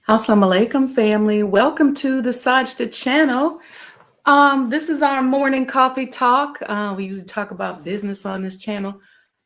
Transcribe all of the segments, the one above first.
Assalamu alaikum, family. Welcome to the Sajdah channel. This is our morning coffee talk. We usually talk about business on this channel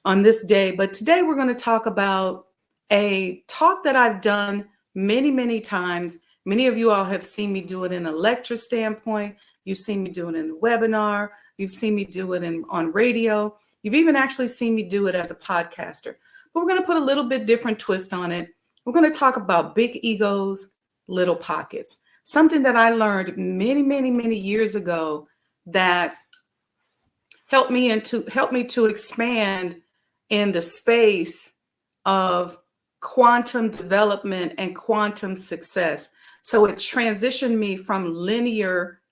on this day, but today we're going to talk about a talk that I've done many times. Many of you all have seen me do it in a lecture standpoint. You've seen me do it in a webinar. You've seen me do it on radio. You've even actually seen me do it as a podcaster. But we're going to put a little bit different twist on it. We're going to talk about big egos, little pockets. Something that I learned many years ago that helped me to expand in the space of quantum development and quantum success. So it transitioned me from linear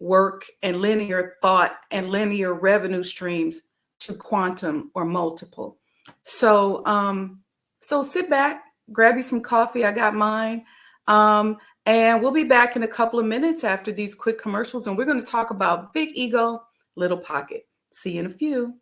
work and linear thought and linear revenue streams to quantum or multiple. So sit back, grab you some coffee. I got mine. And we'll be back in a couple of minutes after these quick commercials. And we're going to talk about big ego, little pocket. See you in a few.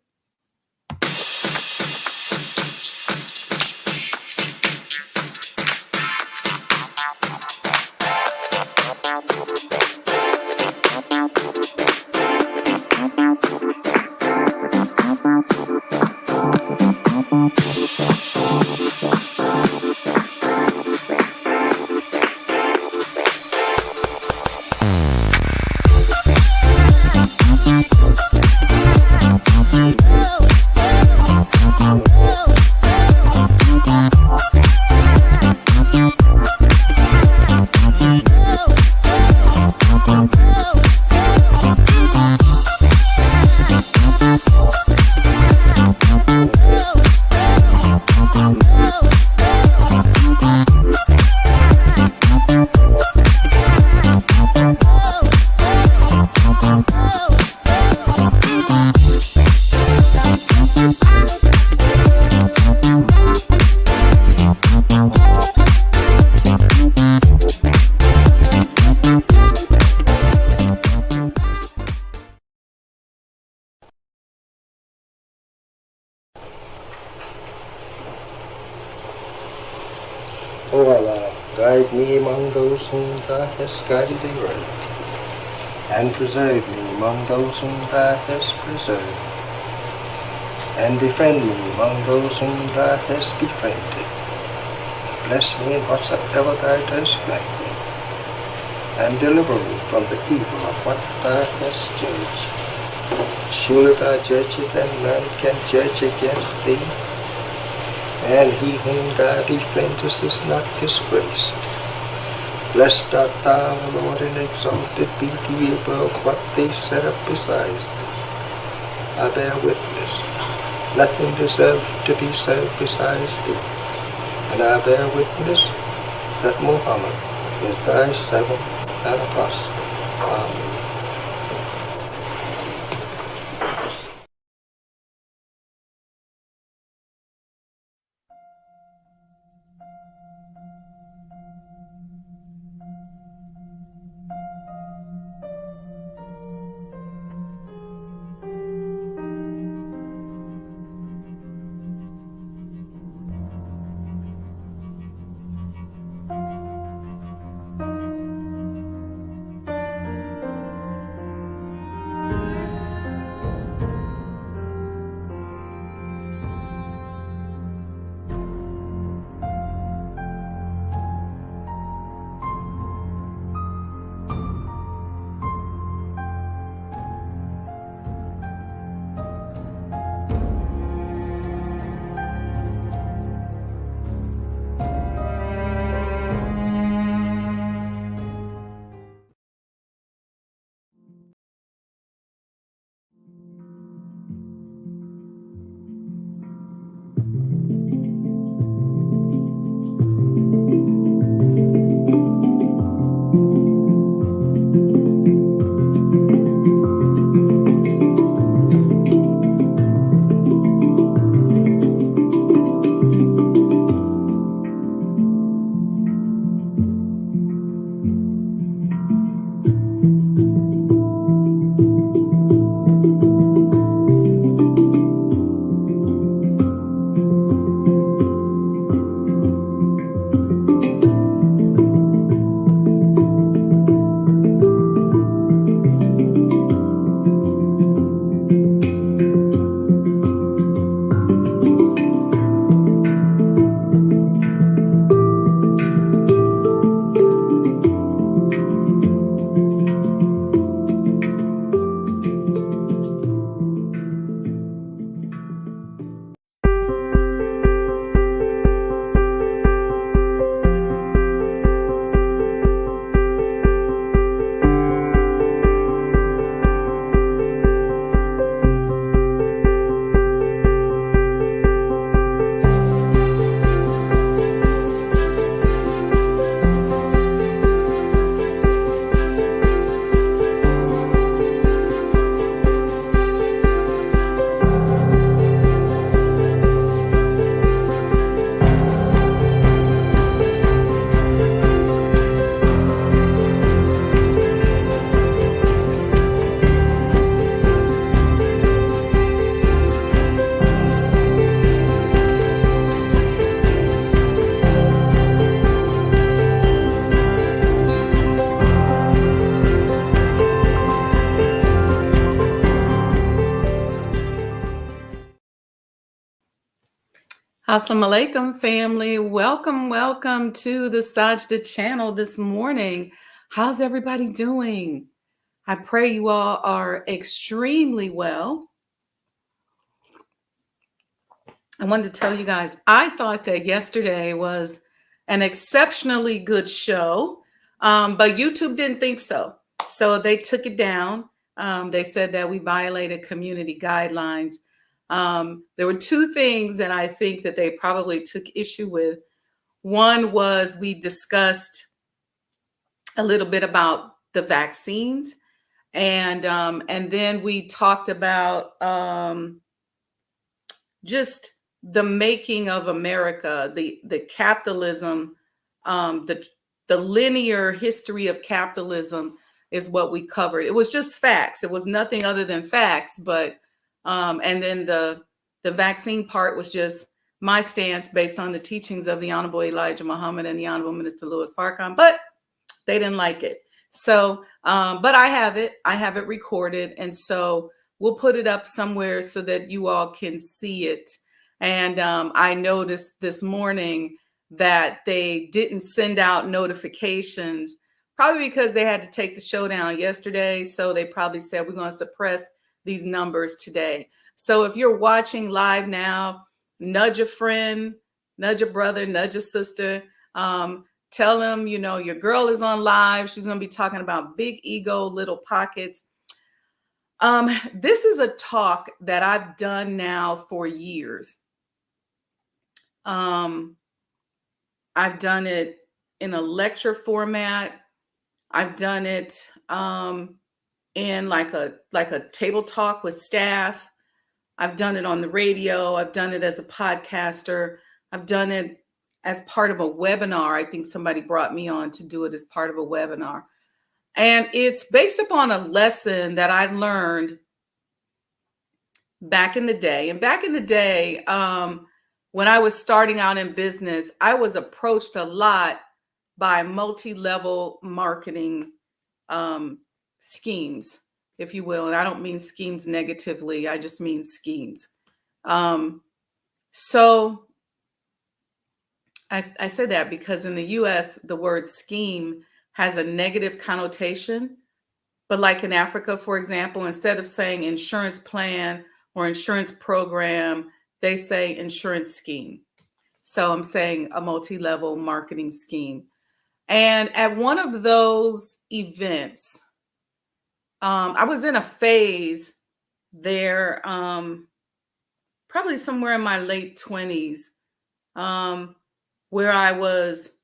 O Allah, guide me among those whom Thou hast guided aright, and preserve me among those whom Thou hast preserved, and befriend me among those whom Thou hast befriended. Bless me in whatsoever Thou dost grant me, and deliver me from the evil of what Thou hast judged. Surely Thou judgest, and none can judge against Thee. And he whom Thou befriendest is not disgraced. Blessed art Thou, O Lord, and exalted be Thee above what they set up besides Thee. I bear witness, nothing deserves to be served besides Thee. And I bear witness that Muhammad is Thy servant and apostle. Amen. Assalamu alaikum, family. Welcome to the Sajdah channel this morning. How's everybody doing? I pray you all are extremely well. I wanted to tell you guys, I thought that yesterday was an exceptionally good show, but YouTube didn't think so. So they took it down. They said that we violated community guidelines. There were two things that I think that they probably took issue with. One was we discussed a little bit about the vaccines, and then we talked about just the making of America, the capitalism, the linear history of capitalism is what we covered. It was just facts. It was nothing other than facts. But and then the vaccine part was just my stance based on the teachings of the Honorable Elijah Muhammad and the Honorable Minister Louis Farrakhan. But they didn't like it. So, but I have it recorded. And so we'll put it up somewhere so that you all can see it. And I noticed this morning that they didn't send out notifications, probably because they had to take the show down yesterday. So they probably said, we're going to suppress these numbers today. So if you're watching live now, nudge a friend, nudge a brother, nudge a sister. Tell them, your girl is on live. She's going to be talking about big ego, little pockets. This is a talk that I've done now for years. I've done it in a lecture format. I've done it in like a table talk with staff. I've done it on the radio. I've done it as a podcaster. I've done it as part of a webinar. I think somebody brought me on to do it as part of a webinar. And it's based upon a lesson that I learned back in the day. And back in the day, when I was starting out in business, I was approached a lot by multi-level marketing schemes, if you will. And I don't mean schemes negatively. I just mean schemes. So I say that because in the US, the word scheme has a negative connotation. But like in Africa, for example, instead of saying insurance plan or insurance program, they say insurance scheme. So I'm saying a multi-level marketing scheme. And at one of those events, I was in a phase there, probably somewhere in my late 20s, where I was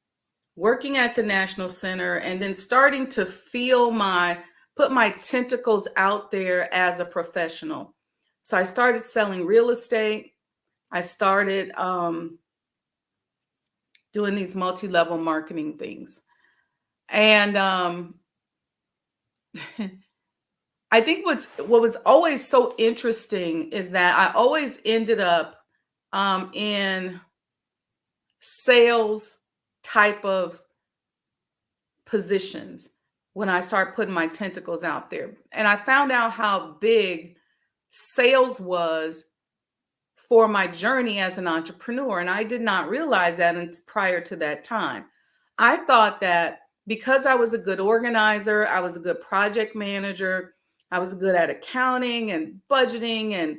working at the National Center and then starting to put my tentacles out there as a professional. So I started selling real estate. I started doing these multi-level marketing things. And I think what was always so interesting is that I always ended up in sales type of positions when I started putting my tentacles out there. And I found out how big sales was for my journey as an entrepreneur. And I did not realize that prior to that time. I thought that because I was a good organizer, I was a good project manager, I was good at accounting and budgeting, and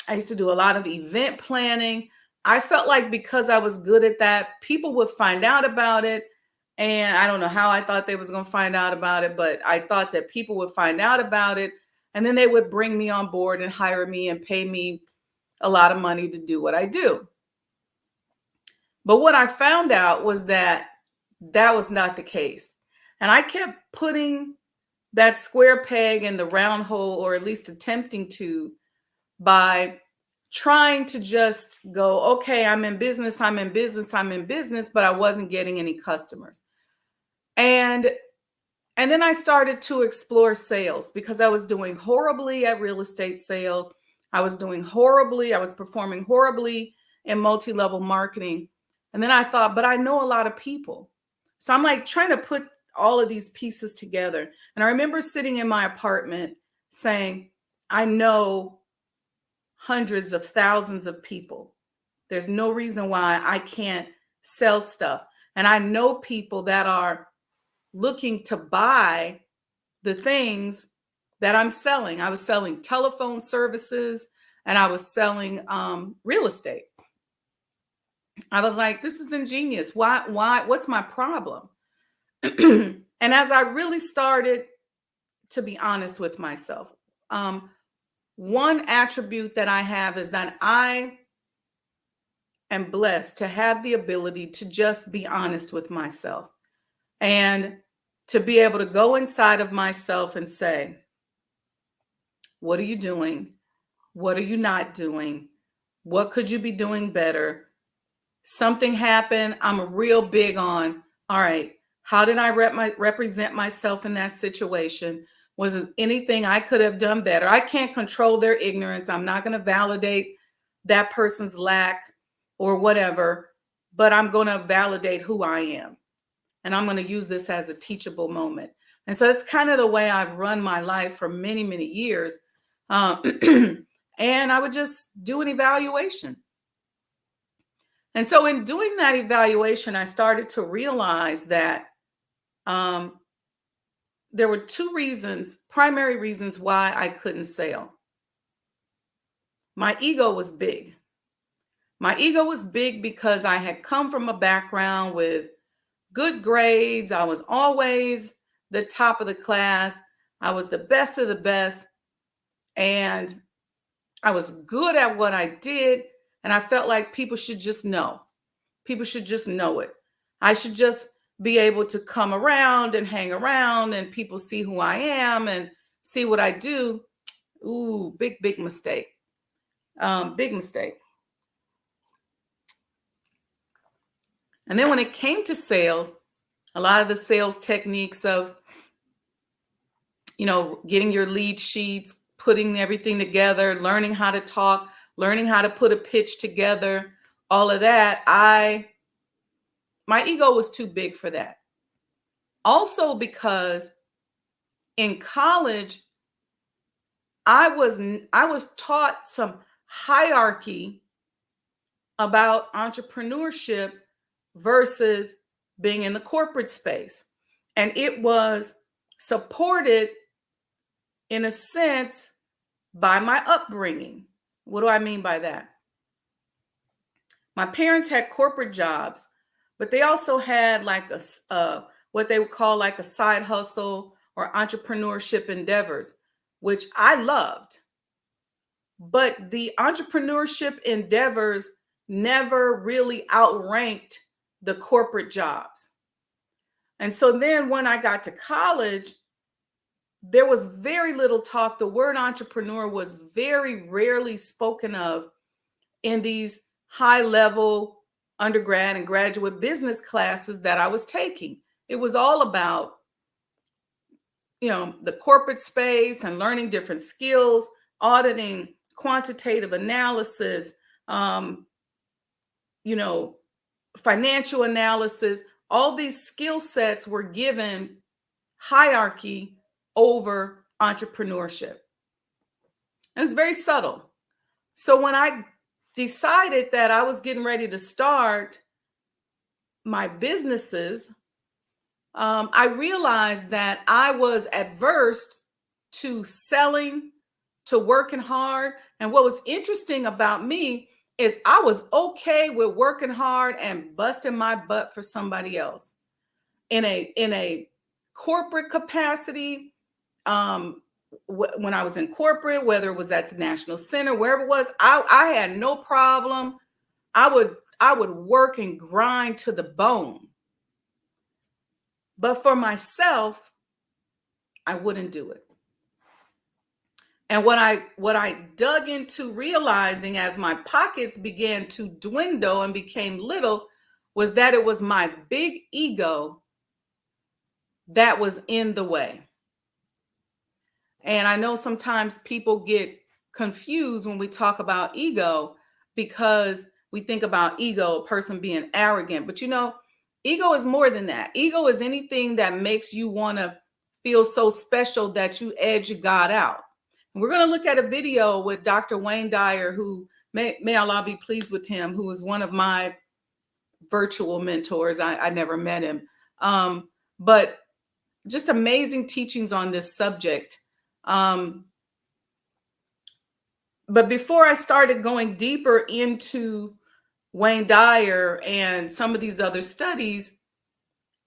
I used to do a lot of event planning. I felt like because I was good at that, people would find out about it. And I don't know how I thought they was going to find out about it, but I thought that people would find out about it. And then they would bring me on board and hire me and pay me a lot of money to do what I do. But what I found out was that that was not the case. And I kept putting that square peg in the round hole, or at least attempting to, by trying to just go, okay, I'm in business, but I wasn't getting any customers. And then I started to explore sales because I was doing horribly at real estate sales. I was performing horribly in multi-level marketing. And then I thought, but I know a lot of people. So I'm like trying to put all of these pieces together. And I remember sitting in my apartment saying, I know hundreds of thousands of people. There's no reason why I can't sell stuff. And I know people that are looking to buy the things that I'm selling. I was selling telephone services and I was selling real estate. I was like, this is ingenious. Why? What's my problem? And as I really started to be honest with myself, one attribute that I have is that I am blessed to have the ability to just be honest with myself and to be able to go inside of myself and say, what are you doing? What are you not doing? What could you be doing better? Something happened. I'm real big on, all right, how did I represent myself in that situation? Was there anything I could have done better? I can't control their ignorance. I'm not going to validate that person's lack or whatever, but I'm going to validate who I am. And I'm going to use this as a teachable moment. And so it's kind of the way I've run my life for many, many years. And I would just do an evaluation. And so in doing that evaluation, I started to realize that there were two primary reasons why I couldn't sell. My ego was big. My ego was big because I had come from a background with good grades. I was always the top of the class. I was the best of the best. And I was good at what I did. And I felt like people should just know. People should just know it. I should just be able to come around and hang around and people see who I am and see what I do. Ooh, big, big mistake. Big mistake. And then when it came to sales, a lot of the sales techniques of, getting your lead sheets, putting everything together, learning how to talk, learning how to put a pitch together, all of that, my ego was too big for that. Also because in college, I was taught some hierarchy about entrepreneurship versus being in the corporate space. And it was supported in a sense by my upbringing. What do I mean by that? My parents had corporate jobs, but they also had like what they would call like a side hustle or entrepreneurship endeavors, which I loved. But the entrepreneurship endeavors never really outranked the corporate jobs. And so then when I got to college, there was very little talk. The word entrepreneur was very rarely spoken of in these high-level undergrad and graduate business classes that I was taking. It was all about, the corporate space and learning different skills, auditing, quantitative analysis, financial analysis. All these skill sets were given hierarchy over entrepreneurship. And it's very subtle. So when I decided that I was getting ready to start my businesses, I realized that I was adverse to selling, to working hard. And what was interesting about me is I was okay with working hard and busting my butt for somebody else. In a corporate capacity, when I was in corporate, whether it was at the National Center, wherever it was, I had no problem. I would work and grind to the bone. But for myself, I wouldn't do it. And what I dug into realizing as my pockets began to dwindle and became little was that it was my big ego that was in the way. And I know sometimes people get confused when we talk about ego because we think about ego, a person being arrogant. But ego is more than that. Ego is anything that makes you want to feel so special that you edge God out. And we're going to look at a video with Dr. Wayne Dyer, who may Allah be pleased with him, who was one of my virtual mentors. I never met him. But just amazing teachings on this subject. But before I started going deeper into Wayne Dyer and some of these other studies,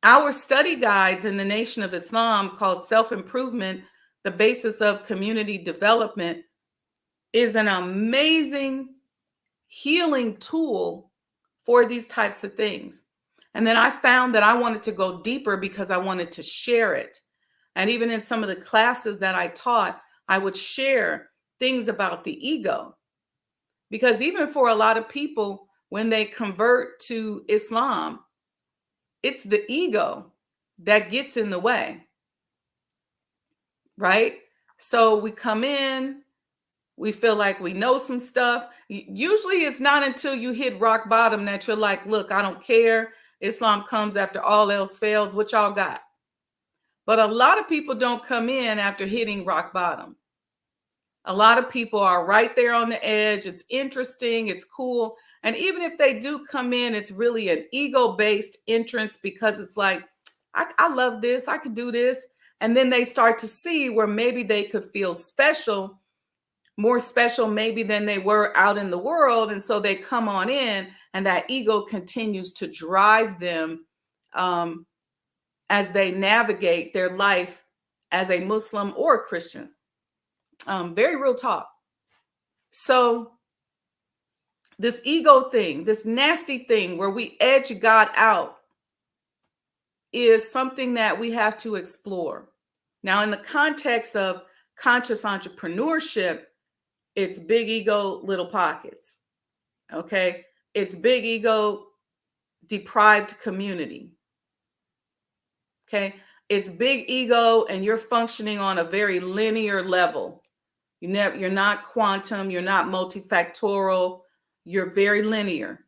our study guides in the Nation of Islam, called Self-Improvement, the Basis of Community Development, is an amazing healing tool for these types of things. And then I found that I wanted to go deeper because I wanted to share it. And even in some of the classes that I taught, I would share things about the ego. Because even for a lot of people, when they convert to Islam, it's the ego that gets in the way, right? So we come in, we feel like we know some stuff. Usually it's not until you hit rock bottom that you're like, look, I don't care. Islam comes after all else fails. What y'all got? But a lot of people don't come in after hitting rock bottom. A lot of people are right there on the edge. It's interesting. It's cool. And even if they do come in, it's really an ego-based entrance, because it's like, I love this. I could do this. And then they start to see where maybe they could feel special, more special maybe than they were out in the world. And so they come on in, and that ego continues to drive them as they navigate their life as a Muslim or a Christian. Very real talk. So this ego thing, this nasty thing where we edge God out, is something that we have to explore. Now, in the context of conscious entrepreneurship, it's big ego, little pockets. Okay. It's big ego, deprived community. Okay. It's big ego, and you're functioning on a very linear level. You're not quantum, you're not multifactorial, you're very linear,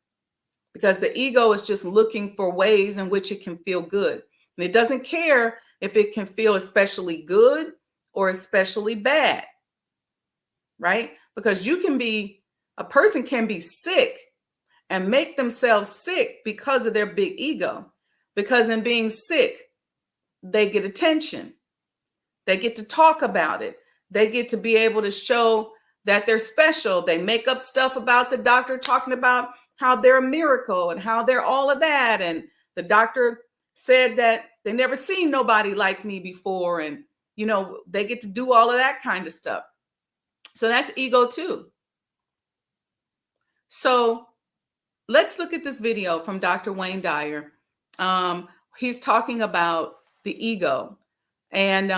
because the ego is just looking for ways in which it can feel good. And it doesn't care if it can feel especially good or especially bad, right? Because a person can be sick and make themselves sick because of their big ego. Because in being sick, they get attention. They get to talk about it. They get to be able to show that they're special. They make up stuff about the doctor, talking about how they're a miracle and how they're all of that. And the doctor said that they never seen nobody like me before. And, they get to do all of that kind of stuff. So that's ego too. So let's look at this video from Dr. Wayne Dyer. He's talking about the ego. And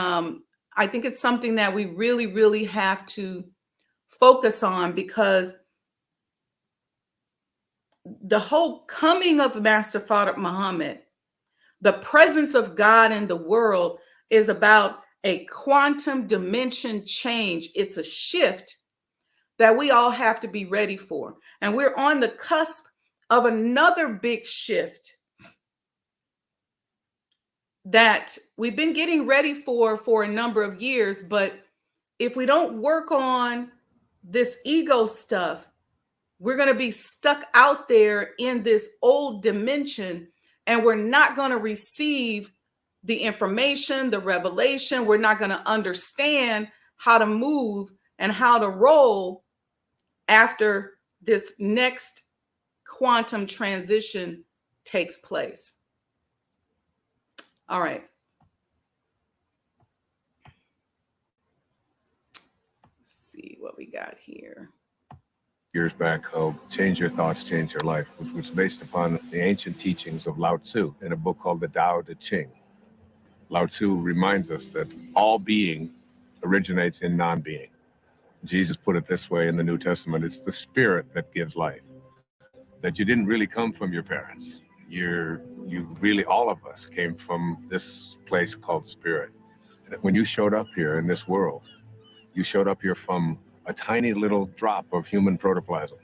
I think it's something that we really, really have to focus on, because the whole coming of Master Prophet Muhammad, the presence of God in the world, is about a quantum dimension change. It's a shift that we all have to be ready for. And we're on the cusp of another big shift that we've been getting ready for a number of years. But if we don't work on this ego stuff, we're going to be stuck out there in this old dimension, and we're not going to receive the information, the revelation. We're not going to understand how to move and how to roll after this next quantum transition takes place. All right. Let's see what we got here. Years back called Change Your Thoughts, Change Your Life, which was based upon the ancient teachings of Lao Tzu in a book called the Tao Te Ching. Lao Tzu reminds us that all being originates in non-being. Jesus put it this way in the New Testament: it's the spirit that gives life. That you didn't really come from your parents. You really, all of us came from this place called spirit. When you showed up here in this world, you showed up here from a tiny little drop of human protoplasm,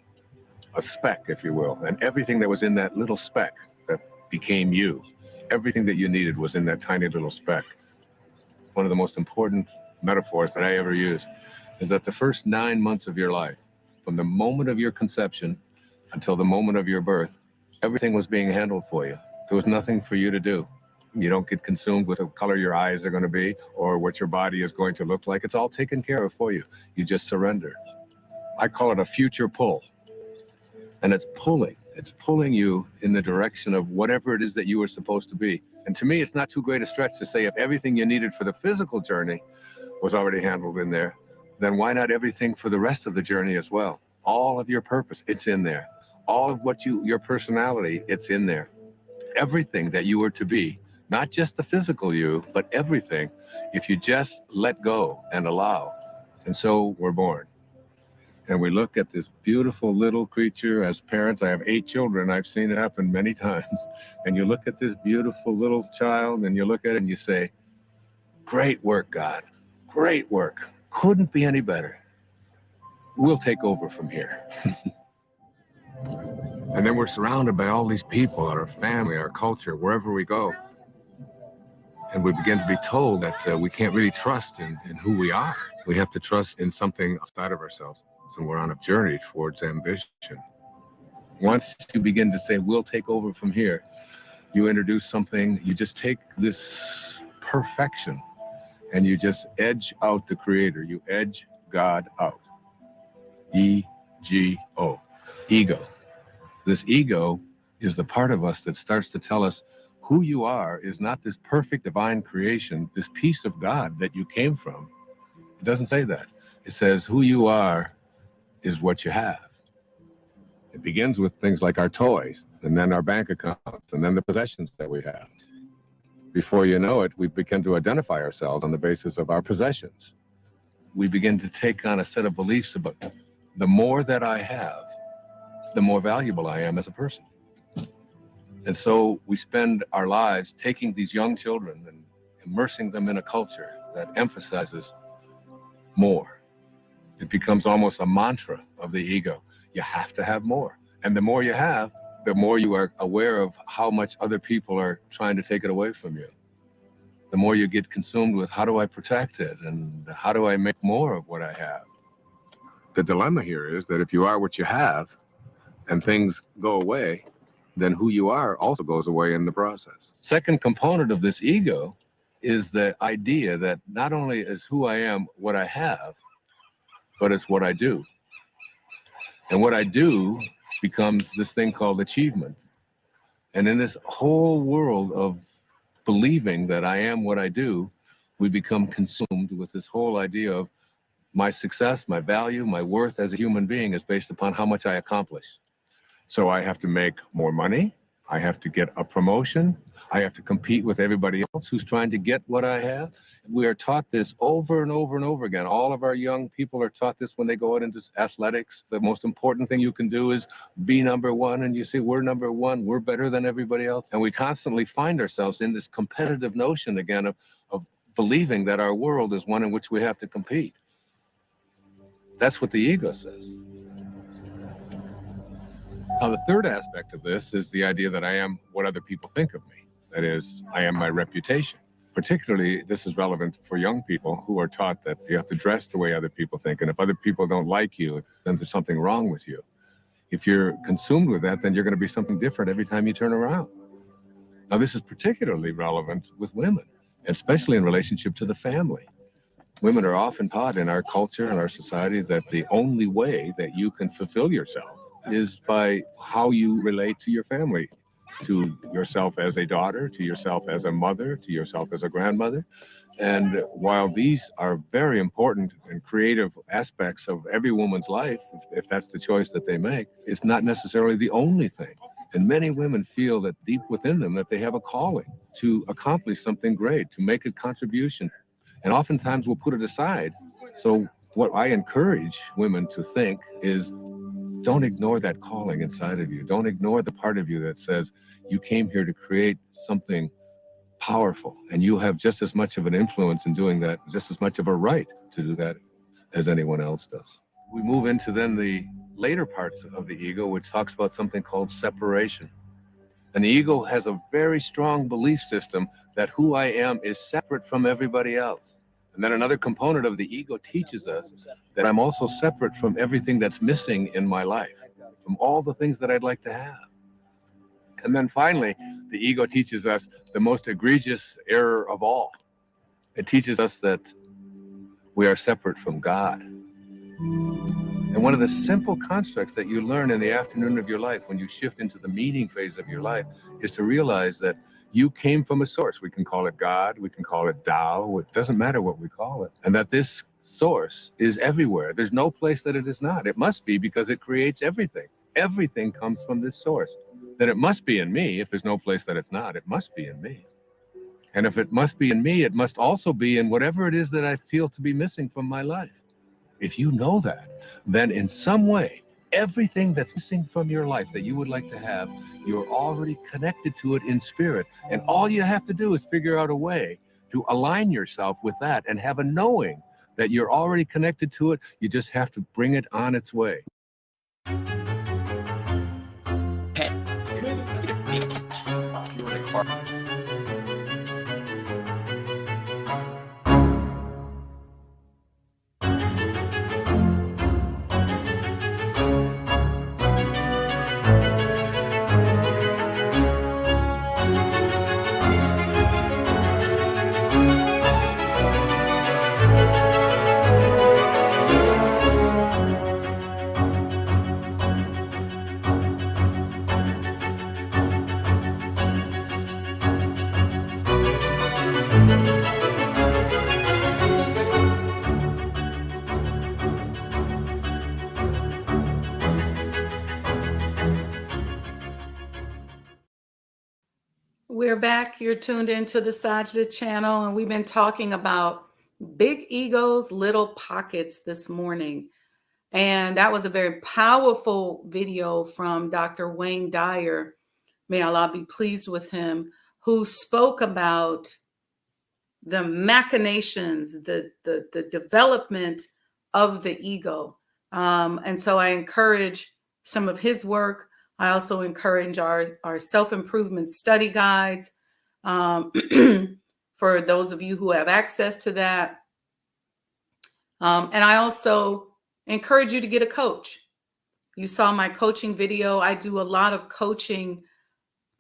a speck, if you will, and everything that was in that little speck that became you, everything that you needed was in that tiny little speck. One of the most important metaphors that I ever use is that the first 9 months of your life, from the moment of your conception until the moment of your birth, everything was being handled for you. There was nothing for you to do. You don't get consumed with the color your eyes are going to be or what your body is going to look like. It's all taken care of for you. You just surrender. I call it a future pull. And it's pulling you in the direction of whatever it is that you were supposed to be. And to me, it's not too great a stretch to say if everything you needed for the physical journey was already handled in there, then why not everything for the rest of the journey as well? All of your purpose, it's in there. All of what your personality, it's in there. Everything that you were to be, not just the physical you, but everything, if you just let go and allow. And so we're born. And we look at this beautiful little creature. As parents, I have 8 children. I've seen it happen many times. And you look at this beautiful little child and you look at it and you say, great work, God. Great work. Couldn't be any better. We'll take over from here. And then we're surrounded by all these people, our family, our culture, wherever we go. And we begin to be told that we can't really trust in who we are. We have to trust in something outside of ourselves. And we're on a journey towards ambition. Once you begin to say, we'll take over from here, you introduce something, you just take this perfection and you just edge out the creator. You edge God out. E-G-O. Ego. This ego is the part of us that starts to tell us who you are is not this perfect divine creation, this piece of God that you came from. It doesn't say that. It says who you are is what you have. It begins with things like our toys, and then our bank accounts, and then the possessions that we have. Before you know it, we begin to identify ourselves on the basis of our possessions. We begin to take on a set of beliefs about the more that I have, the more valuable I am as a person. And so we spend our lives taking these young children and immersing them in a culture that emphasizes more. It becomes almost a mantra of the ego. You have to have more. And the more you have, the more you are aware of how much other people are trying to take it away from you. The more you get consumed with how do I protect it and how do I make more of what I have. The dilemma here is that if you are what you have and things go away, then who you are also goes away in the process. Second component of this ego is the idea that not only is who I am what I have, but it's what I do. And what I do becomes this thing called achievement. And in this whole world of believing that I am what I do, we become consumed with this whole idea of my success, my value, my worth as a human being is based upon how much I accomplish. So I have to make more money. I have to get a promotion. I have to compete with everybody else who's trying to get what I have. We are taught this over and over and over again. All of our young people are taught this when they go out into athletics. The most important thing you can do is be number one. And you say, we're number one. We're better than everybody else. And we constantly find ourselves in this competitive notion again of believing that our world is one in which we have to compete. That's what the ego says. Now, the third aspect of this is the idea that I am what other people think of me. That is, I am my reputation. Particularly, this is relevant for young people who are taught that you have to dress the way other people think, and if other people don't like you, then there's something wrong with you. If you're consumed with that, then you're going to be something different every time you turn around. Now, this is particularly relevant with women, especially in relationship to the family. Women are often taught in our culture and our society that the only way that you can fulfill yourself is by how you relate to your family, to yourself as a daughter, to yourself as a mother, to yourself as a grandmother. And while these are very important and creative aspects of every woman's life, if that's the choice that they make, it's not necessarily the only thing. And many women feel that deep within them that they have a calling to accomplish something great, to make a contribution. And oftentimes we'll put it aside. So what I encourage women to think is, don't ignore that calling inside of you. Don't ignore the part of you that says you came here to create something powerful, and you have just as much of an influence in doing that, just as much of a right to do that as anyone else does. We move into then the later parts of the ego, which talks about something called separation. And the ego has a very strong belief system that who I am is separate from everybody else. And then another component of the ego teaches us that I'm also separate from everything that's missing in my life, from all the things that I'd like to have. And then finally, the ego teaches us the most egregious error of all. It teaches us that we are separate from God. And one of the simple constructs that you learn in the afternoon of your life when you shift into the meaning phase of your life is to realize that you came from a source. We can call it God, we can call it Tao, it doesn't matter what we call it. And that this source is everywhere. There's no place that it is not. It must be, because it creates everything. Everything comes from this source. Then it must be in me. If there's no place that it's not, it must be in me. And if it must be in me, it must also be in whatever it is that I feel to be missing from my life. If you know that, then in some way, everything that's missing from your life that you would like to have, you're already connected to it in spirit. And all you have to do is figure out a way to align yourself with that and have a knowing that you're already connected to it. You just have to bring it on its way. We're back. You're tuned into the Sajdah channel, and we've been talking about big egos, little pockets this morning. And that was a very powerful video from Dr. Wayne Dyer, may Allah be pleased with him, who spoke about the machinations, the development of the ego. And so I encourage some of his work. I also encourage our self-improvement study guides for those of you who have access to that. And I also encourage you to get a coach. You saw my coaching video. I do a lot of coaching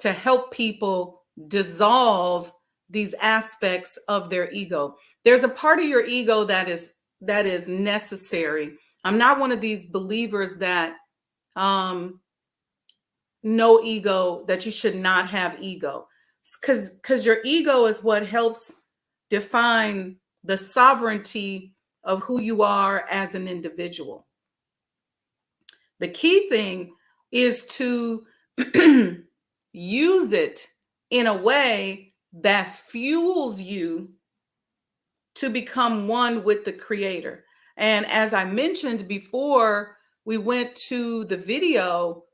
to help people dissolve these aspects of their ego. There's a part of your ego that is necessary. I'm not one of these believers that no ego, that you should not have ego, because your ego is what helps define the sovereignty of who you are as an individual. The key thing is to use it in a way that fuels you to become one with the Creator. And as I mentioned before we went to the video,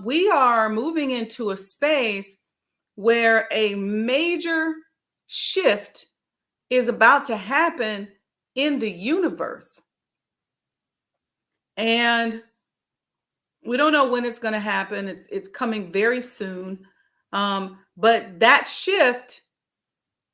we are moving into a space where a major shift is about to happen in the universe. And we don't know when it's going to happen. It's coming very soon. But that shift,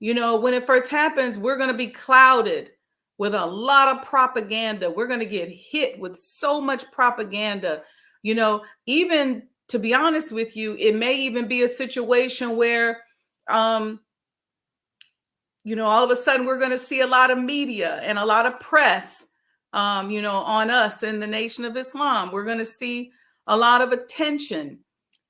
you know, when it first happens, we're going to be clouded with a lot of propaganda. We're going to get hit with so much propaganda. You know, even to be honest with you, it may even be a situation where, you know, all of a sudden we're going to see a lot of media and a lot of press, you know, on us in the Nation of Islam. We're going to see a lot of attention.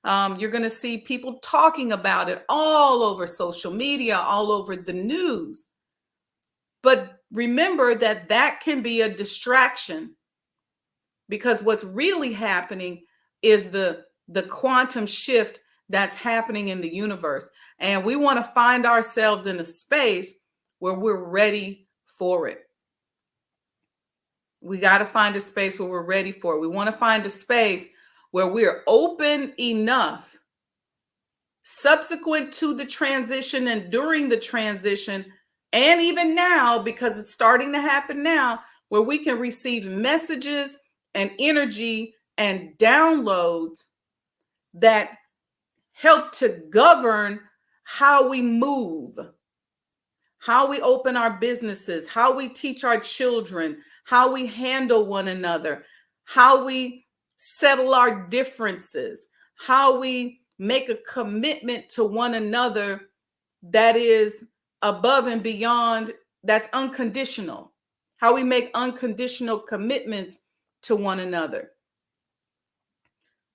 You're going to see people talking about it all over social media, all over the news. But remember that that can be a distraction, because what's really happening is the quantum shift that's happening in the universe. And we want to find ourselves in a space where we're ready for it. We got to find a space where we're ready for it. We want to find a space where we're open enough, subsequent to the transition and during the transition, and even now, because it's starting to happen now, where we can receive messages and energy and downloads that help to govern how we move, how we open our businesses, how we teach our children, how we handle one another, how we settle our differences, how we make a commitment to one another that is above and beyond, that's unconditional, how we make unconditional commitments to one another.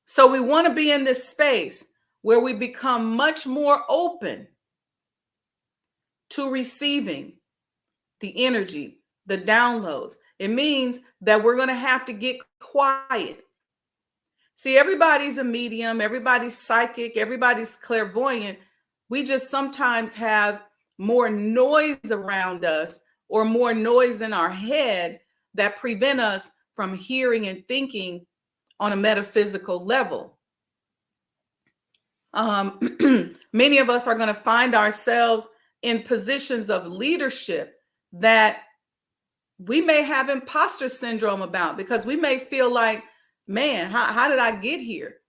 So we want to be in this space where we become much more open to receiving the energy, the downloads. It means that we're going to have to get quiet. See, everybody's a medium, everybody's psychic, everybody's clairvoyant. We just sometimes have more noise around us or more noise in our head that prevent us from hearing and thinking on a metaphysical level. Many of us are going to find ourselves in positions of leadership that we may have imposter syndrome about, because we may feel like, man, how did I get here?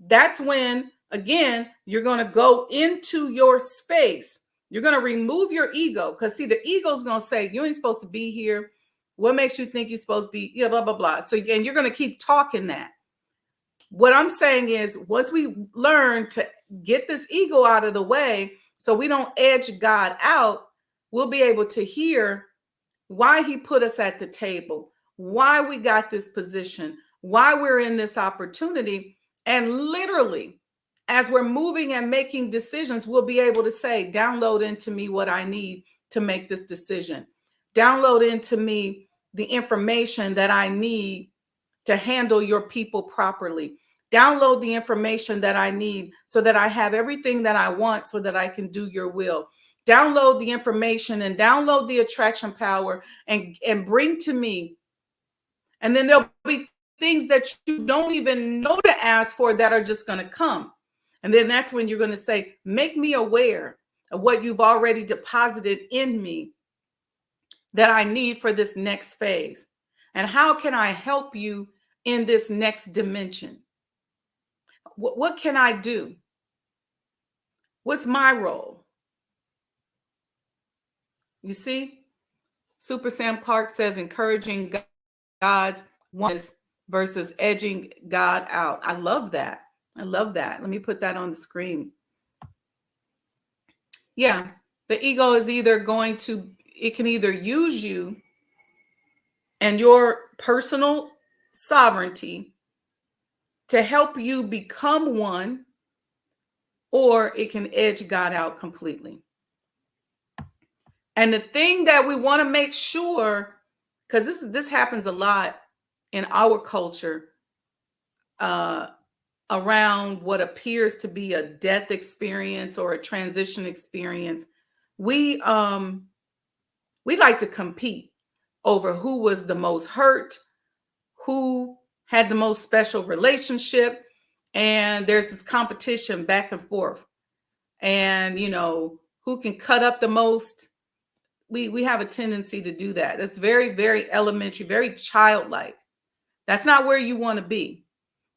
That's when, again, you're going to go into your space. You're going to remove your ego, because see, the ego is going to say, you ain't supposed to be here. What makes you think you're supposed to be, blah, blah, blah. So, and you're going to keep talking that. What I'm saying is, once we learn to get this ego out of the way so we don't edge God out, we'll be able to hear why he put us at the table, why we got this position, why we're in this opportunity. And literally, as we're moving and making decisions, we'll be able to say, download into me what I need to make this decision. Download into me the information that I need to handle your people properly. Download the information that I need so that I have everything that I want so that I can do your will. Download the information and download the attraction power and bring to me. And then there'll be things that you don't even know to ask for that are just going to come. And then that's when you're going to say, make me aware of what you've already deposited in me that I need for this next phase. And how can I help you in this next dimension? What can I do? What's my role? You see, Super Sam Clark says, encouraging God's oneness versus edging God out. I love that. I love that. Let me put that on the screen. Yeah, the ego is either going to, it can either use you and your personal sovereignty to help you become one, or it can edge God out completely. And the thing that we want to make sure, because this happens a lot in our culture, around what appears to be a death experience or a transition experience, we like to compete over who was the most hurt, who had the most special relationship, and there's this competition back and forth, and who can cut up the most. We have a tendency to do that. That's very, very elementary, very childlike. That's not where you want to be.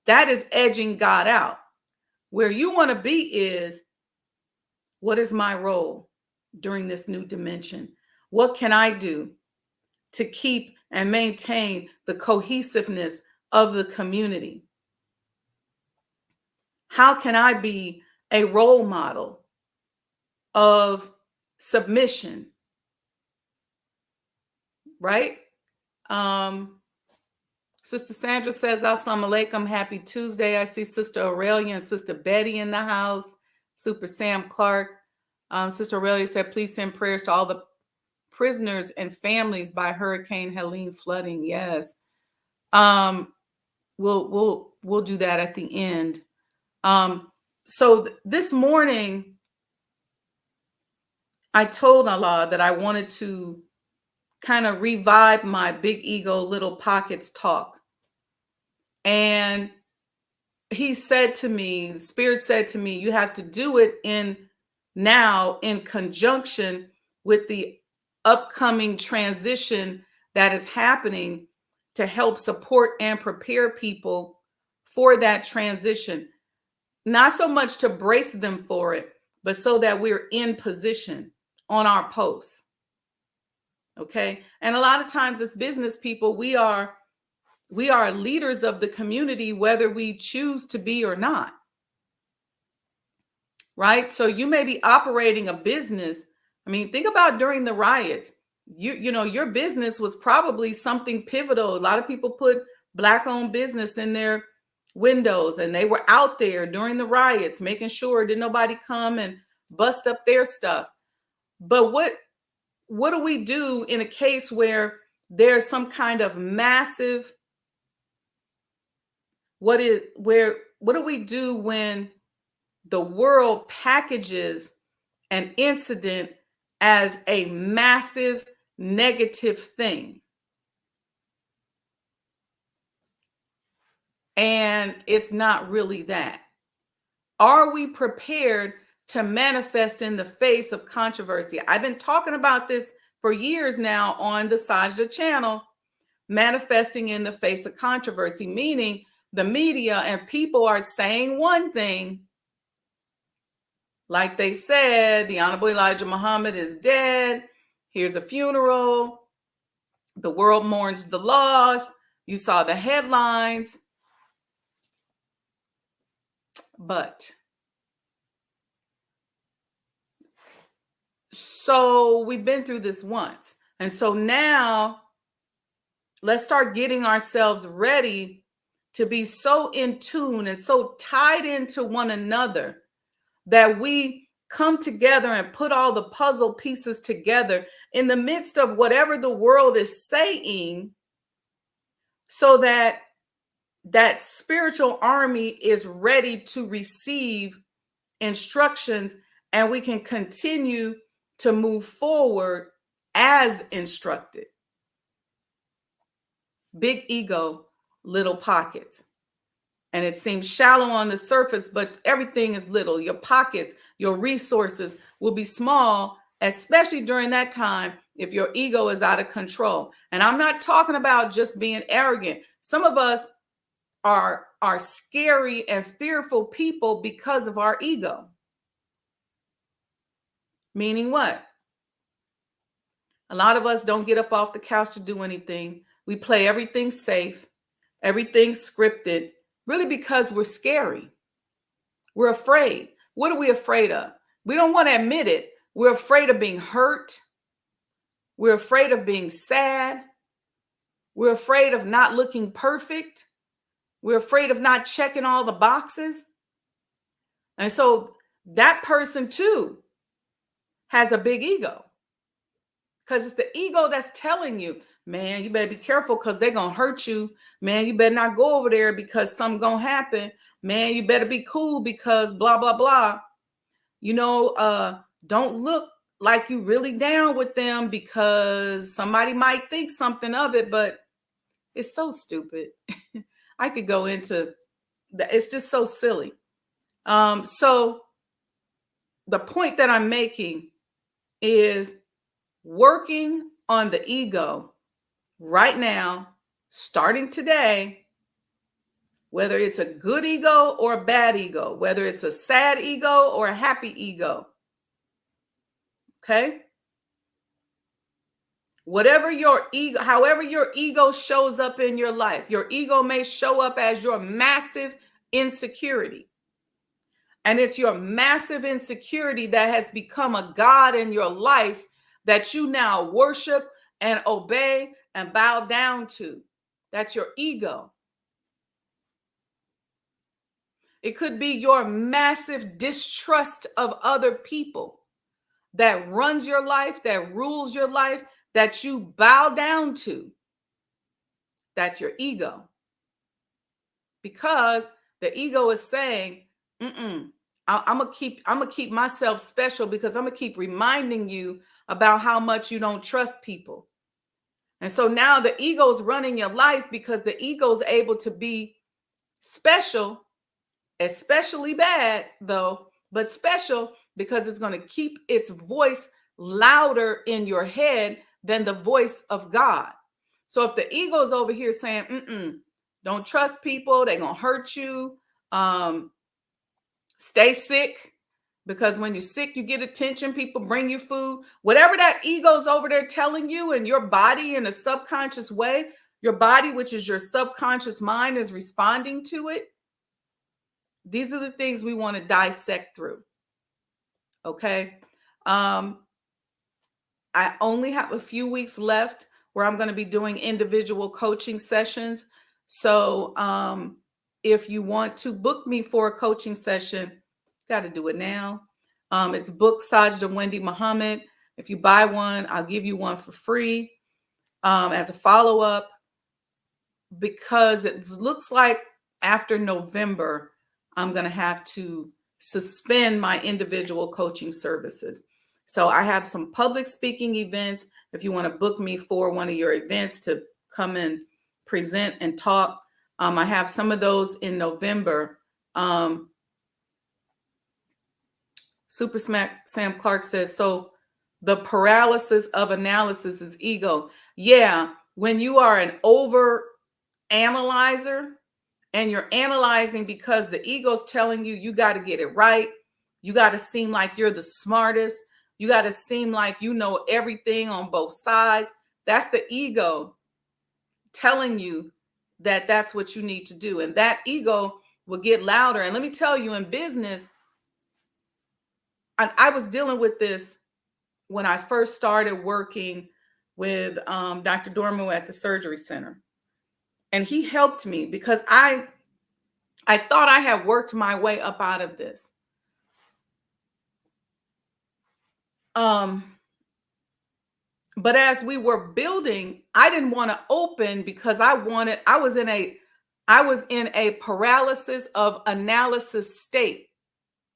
That is edging God out. Where you want to be is, what is my role during this new dimension? What can I do to keep and maintain the cohesiveness of the community? How can I be a role model of submission? Right? Sister Sandra says, Assalamu alaikum, happy Tuesday. I see Sister Aurelia and Sister Betty in the house. Super Sam Clark. Sister Aurelia said, please send prayers to all the prisoners and families by Hurricane Helene flooding. Yes. We'll do that at the end. So this morning, I told Allah that I wanted to kind of revive my big ego, little pockets talk. And he said to me, the Spirit said to me, you have to do it now in conjunction with the upcoming transition that is happening, to help support and prepare people for that transition. Not so much to brace them for it, but so that we're in position. on our posts. Okay. And a lot of times as business people, we are leaders of the community, whether we choose to be or not. Right? So you may be operating a business. I mean, think about during the riots. You know, your business was probably something pivotal. A lot of people put Black-owned business in their windows, and they were out there during the riots, making sure that nobody come and bust up their stuff. But what do we do in a case where there's some kind of massive, what do we do when the world packages an incident as a massive negative thing? And it's not really that. Are we prepared to manifest in the face of controversy? I've been talking about this for years now on the Sajdah channel, manifesting in the face of controversy, meaning the media and people are saying one thing, like they said, the Honorable Elijah Muhammad is dead. Here's a funeral. The world mourns the loss. You saw the headlines. But so we've been through this once. And so now let's start getting ourselves ready to be so in tune and so tied into one another that we come together and put all the puzzle pieces together in the midst of whatever the world is saying, so that that spiritual army is ready to receive instructions and we can continue to move forward as instructed. Big ego, little pockets. And it seems shallow on the surface, but everything is little. Your pockets, your resources will be small, especially during that time if your ego is out of control. And I'm not talking about just being arrogant. Some of us are scary and fearful people because of our ego. Meaning what? A lot of us don't get up off the couch to do anything. We play everything safe, everything scripted, really because we're scary. We're afraid. What are we afraid of? We don't want to admit it. We're afraid of being hurt. We're afraid of being sad. We're afraid of not looking perfect. We're afraid of not checking all the boxes. And so that person too has a big ego, because it's the ego that's telling you, man, you better be careful because they're going to hurt you. Man, you better not go over there because something's going to happen. Man, you better be cool because blah, blah, blah. You know, don't look like you really down with them because somebody might think something of it, but it's so stupid. I could go into that. It's just so silly. So the point that I'm making is working on the ego right now, starting today, whether it's a good ego or a bad ego, whether it's a sad ego or a happy ego. Okay? Whatever your ego, however your ego shows up in your life, your ego may show up as your massive insecurity. And it's your massive insecurity that has become a God in your life that you now worship and obey and bow down to. That's your ego. It could be your massive distrust of other people that runs your life, that rules your life, that you bow down to. That's your ego. Because the ego is saying, I'm gonna keep myself special because I'm gonna keep reminding you about how much you don't trust people. And so now the ego is running your life because the ego is able to be special, especially bad though, but special because it's going to keep its voice louder in your head than the voice of God. So if the ego is over here saying, don't trust people, they're going to hurt you, stay sick, Because when you're sick, you get attention, people bring you food. Whatever that ego's over there telling you, and your body in a subconscious way, your body, which is your subconscious mind, is responding to it. These are the things we want to dissect through. Okay. I only have a few weeks left where I'm going to be doing individual coaching sessions. So if you want to book me for a coaching session, got to do it now. It's book Sajdah Wendy Muhammad. If you buy one, I'll give you one for free as a follow-up, because it looks like after November, I'm going to have to suspend my individual coaching services. So I have some public speaking events. If you want to book me for one of your events to come and present and talk, I have some of those in November. Super Smack Sam Clark says, so the paralysis of analysis is ego. Yeah, when you are an over analyzer and you're analyzing because the ego's telling you, you got to get it right. You got to seem like you're the smartest. You got to seem like you know everything on both sides. That's the ego telling you that that's what you need to do. And that ego will get louder. And let me tell you, in business, I was dealing with this when I first started working with Dr. Dormo at the surgery center. And he helped me because I thought I had worked my way up out of this. But as we were building, I didn't want to open because I was in a paralysis of analysis state,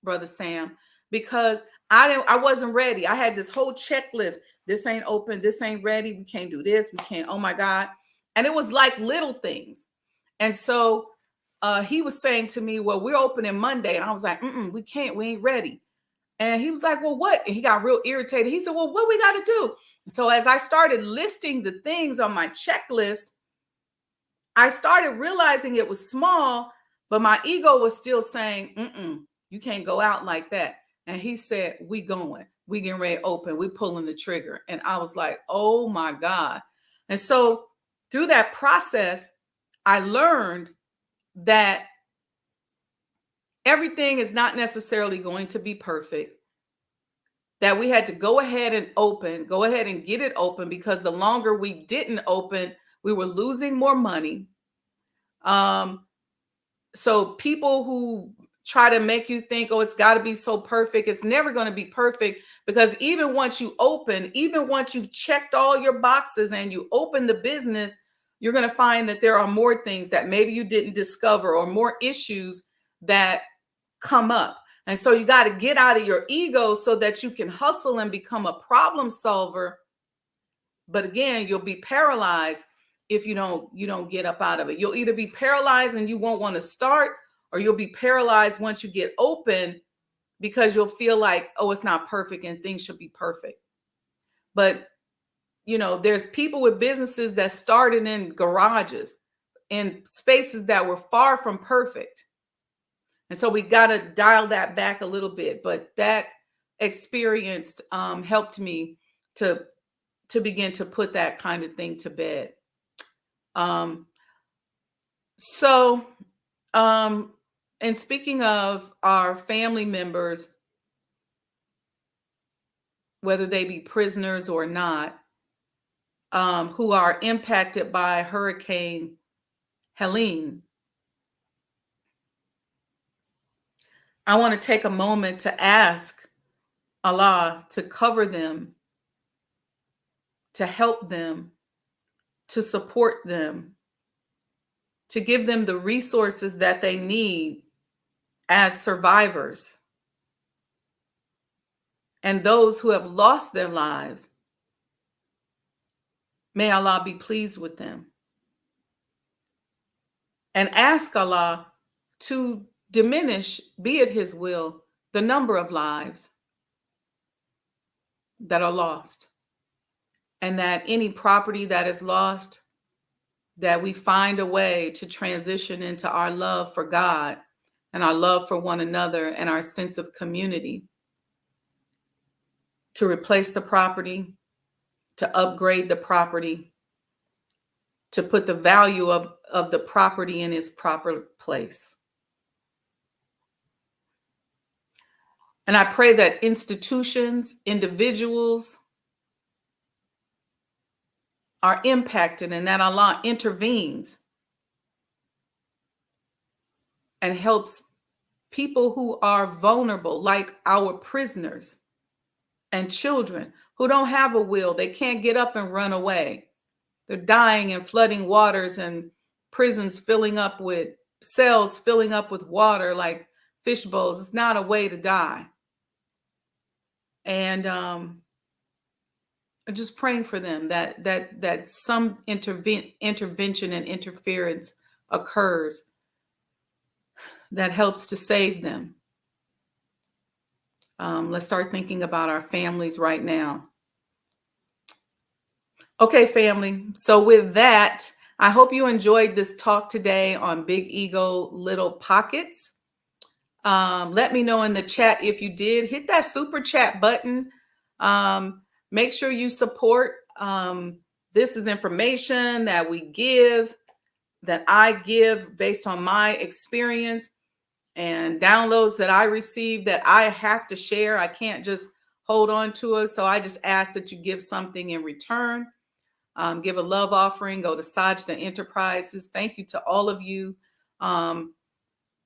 Brother Sam, because I wasn't ready. I had this whole checklist. This ain't open. This ain't ready. We can't do this. We can't. Oh my God. And it was like little things. And so he was saying to me, well, we're opening Monday. And I was like, we can't. We ain't ready. And he was like, well, what? And he got real irritated. He said, well, what we got to do? So as I started listing the things on my checklist, I started realizing it was small, but my ego was still saying, you can't go out like that. And he said, we going. We getting ready to open. We pulling the trigger. And I was like, oh my God. And so through that process, I learned that everything is not necessarily going to be perfect, that we had to go ahead and get it open, because the longer we didn't open, we were losing more money. So people who try to make you think, oh, it's got to be so perfect, it's never going to be perfect, because even once you open, even once you've checked all your boxes and you open the business, you're going to find that there are more things that maybe you didn't discover, or more issues that come up. And so you got to get out of your ego so that you can hustle and become a problem solver. But again, you'll be paralyzed if you don't get up out of it. You'll either be paralyzed and you won't want to start, or you'll be paralyzed once you get open, because you'll feel like, oh, it's not perfect and things should be perfect. But there's people with businesses that started in garages, in spaces that were far from perfect. And so we got to dial that back a little bit. But that experience helped me to begin to put that kind of thing to bed. And speaking of our family members, whether they be prisoners or not, who are impacted by Hurricane Helene, I want to take a moment to ask Allah to cover them, to help them, to support them, to give them the resources that they need as survivors. And those who have lost their lives, may Allah be pleased with them. And ask Allah to diminish, be it His will, the number of lives that are lost. And that any property that is lost, that we find a way to transition into our love for God and our love for one another and our sense of community. to replace the property, to upgrade the property, to put the value of the property in its proper place. And I pray that institutions, individuals are impacted and that Allah intervenes and helps people who are vulnerable, like our prisoners and children who don't have a will. They can't get up and run away. They're dying in flooding waters and prisons filling up with cells, filling up with water like fish bowls. It's not a way to die. And I'm just praying for them that some intervention and interference occurs that helps to save them. Let's start thinking about our families right now. Okay, family. So with that, I hope you enjoyed this talk today on Big Ego, Little Pockets. Let me know in the chat if you did. Hit that super chat button. Make sure you support. This is information that we give, that I give based on my experience and downloads that I receive that I have to share. I can't just hold on to it. So I just ask that you give something in return. Give a love offering. Go to Sajdah Enterprises. Thank you to all of you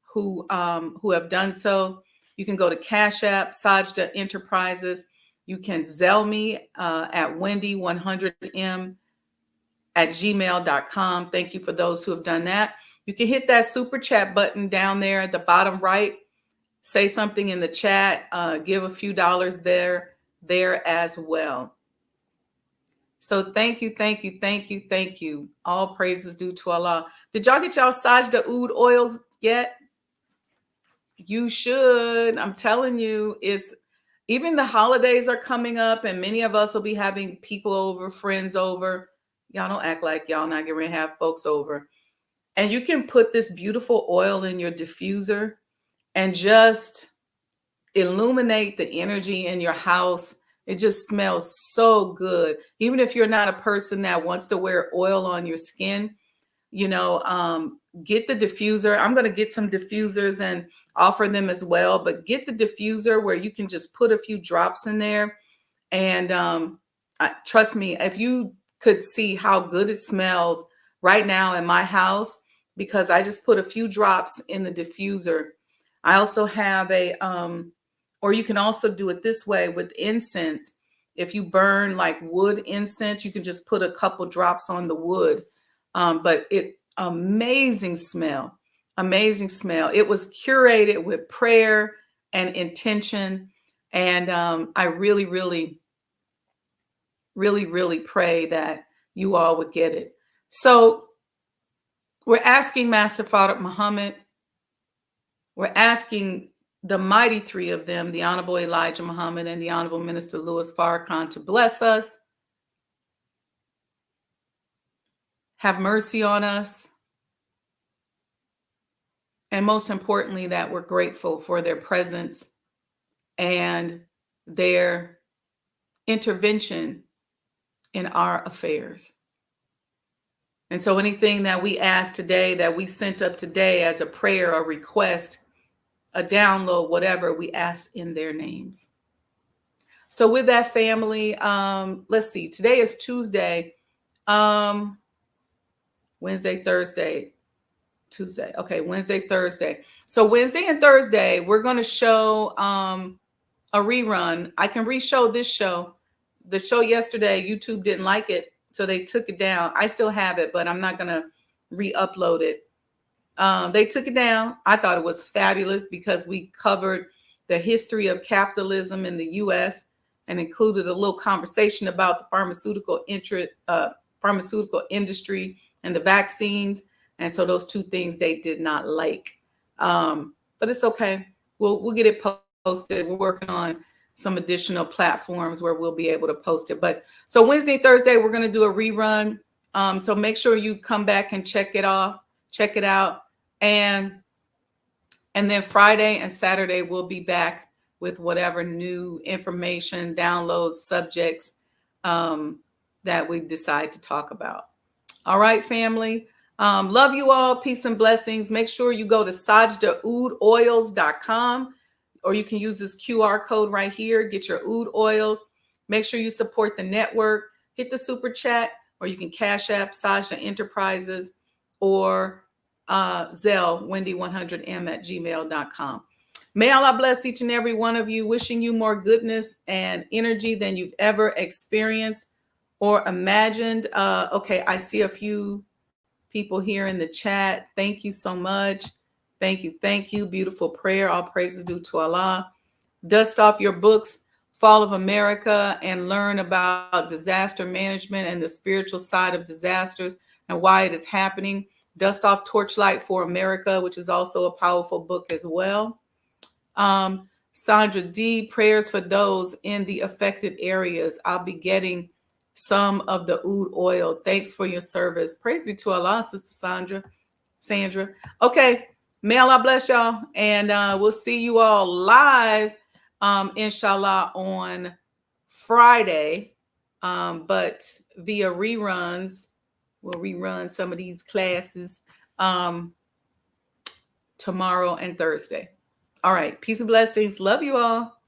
who have done so. You can go to Cash App, Sajdah Enterprises. You can Zelle me at wendy100m@gmail.com. Thank you for those who have done that. You can hit that super chat button down there at the bottom right. Say something in the chat. Give a few dollars there as well. So thank you, thank you, thank you, thank you. All praises due to Allah. Did y'all get y'all Sajdah Oud oils yet? You should. I'm telling you, even the holidays are coming up and many of us will be having people over, friends over. Y'all don't act like y'all not getting ready to have folks over. And you can put this beautiful oil in your diffuser and just illuminate the energy in your house. It just smells so good. Even if you're not a person that wants to wear oil on your skin, get the diffuser. I'm going to get some diffusers and offer them as well, but get the diffuser where you can just put a few drops in there. And trust me, if you could see how good it smells right now in my house, because I just put a few drops in the diffuser. I also have or you can also do it this way with incense. If you burn like wood incense, you can just put a couple drops on the wood. But amazing smell, amazing smell. It was curated with prayer and intention. And I really, really, really, really pray that you all would get it. So we're asking Master Fard Muhammad, we're asking the mighty three of them, the Honorable Elijah Muhammad and the Honorable Minister Louis Farrakhan, to bless us, have mercy on us, and most importantly, that we're grateful for their presence and their intervention in our affairs. And so anything that we asked today, that we sent up today as a prayer, a request, a download, whatever, we ask in their names. So with that, family, let's see. Today is Tuesday, Wednesday, Thursday, Tuesday. Okay, Wednesday, Thursday. So Wednesday and Thursday, we're going to show a rerun. I can re-show this show. The show yesterday, YouTube didn't like it, so they took it down. I still have it, but I'm not going to re-upload it. They took it down. I thought it was fabulous because we covered the history of capitalism in the U.S. and included a little conversation about the pharmaceutical industry and the vaccines. And so those two things they did not like. But it's okay. We'll get it posted. We're working on some additional platforms where we'll be able to post it. But so Wednesday, Thursday, we're going to do a rerun. So make sure you come back and check it out. And then Friday and Saturday, we'll be back with whatever new information, downloads, subjects that we decide to talk about. All right, family. Love you all. Peace and blessings. Make sure you go to sajdahoudoils.com, or you can use this QR code right here. Get your oud oils. Make sure you support the network. Hit the super chat, or you can cash app Sajdah Enterprises, or Zelle Wendy100m@gmail.com. May Allah bless each and every one of you, wishing you more goodness and energy than you've ever experienced or imagined. Okay, I see a few people here in the chat. Thank you so much. Thank you. Thank you. Beautiful prayer. All praises due to Allah. Dust off your books, Fall of America, and learn about disaster management and the spiritual side of disasters and why it is happening. Dust off Torchlight for America, which is also a powerful book as well. Sandra D, prayers for those in the affected areas. I'll be getting some of the oud oil. Thanks for your service. Praise be to Allah, Sister Sandra. Okay, may Allah bless y'all. And we'll see you all live, inshallah, on Friday. But via reruns, we'll rerun some of these classes tomorrow and Thursday. All right. Peace and blessings. Love you all.